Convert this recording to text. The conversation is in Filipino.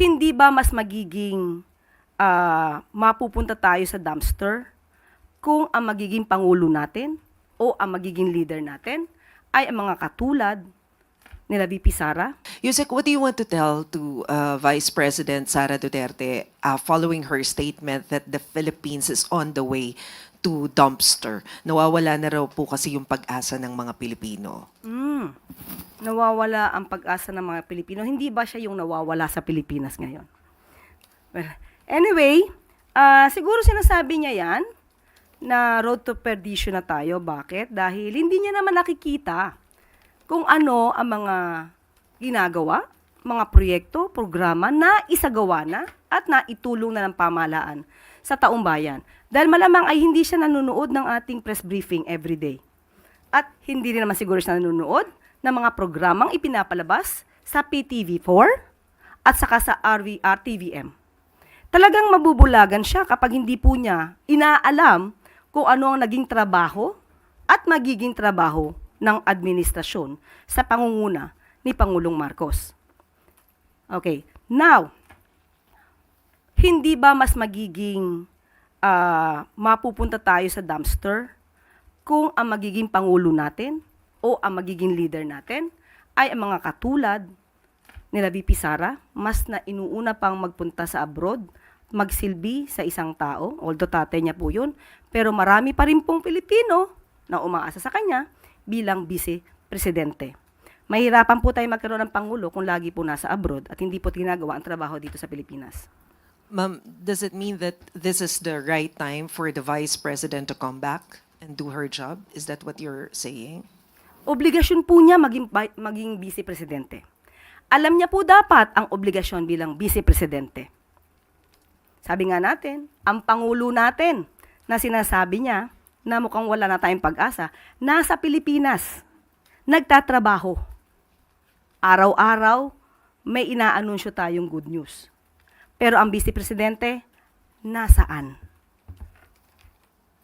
Hindi ba mas magiging mapupunta tayo sa dumpster kung ang magiging pangulo natin o ang magiging leader natin ay ang mga katulad nila VP Sara? Yusek, what do you want to tell to Vice President Sara Duterte following her statement that the Philippines is on the way to dumpster? Nawawala na raw po kasi yung pag-asa ng mga Pilipino. Nawawala ang pag-asa ng mga Pilipino. Hindi ba siya yung nawawala sa Pilipinas ngayon? Well, anyway, siguro sinasabi niya yan na road to perdition na tayo. Bakit? Dahil hindi niya naman nakikita kung ano ang mga ginagawa, mga proyekto, programa na isagawa na at naitulong na ng pamahalaan sa taong bayan. Dahil malamang ay hindi siya nanonood ng ating press briefing everyday. At hindi rin naman siguro siya nanonood ng mga programang ipinapalabas sa PTV4 at saka sa RTVM. Talagang mabubulagan siya kapag hindi po niya inaalam kung ano ang naging trabaho at magiging trabaho ng administrasyon sa pangunguna ni Pangulong Marcos. Okay, now, hindi ba mas magiging mapupunta tayo sa dumpster kung ang magiging pangulo natin o ang magiging leader natin ay ang mga katulad nila VP Sara, mas na inuuna pang magpunta sa abroad, magsilbi sa isang tao, although tatay niya po yun, pero marami pa rin pong Pilipino na umaasa sa kanya bilang vice-presidente. Mahirapan po tayo magkaroon ng pangulo kung lagi po nasa abroad at hindi po ginagawa ang trabaho dito sa Pilipinas. Ma'am, does it mean that this is the right time for the Vice President to come back and do her job? Is that what you're saying? Obligasyon po niya maging vice-presidente. Alam niya po dapat ang obligasyon bilang vice-presidente. Sabi nga natin, ang pangulo natin na sinasabi niya na mukhang wala na tayong pag-asa, nasa Pilipinas, nagtatrabaho. Araw-araw, may inaanunsyo tayong good news. Pero ang vice-presidente, nasaan?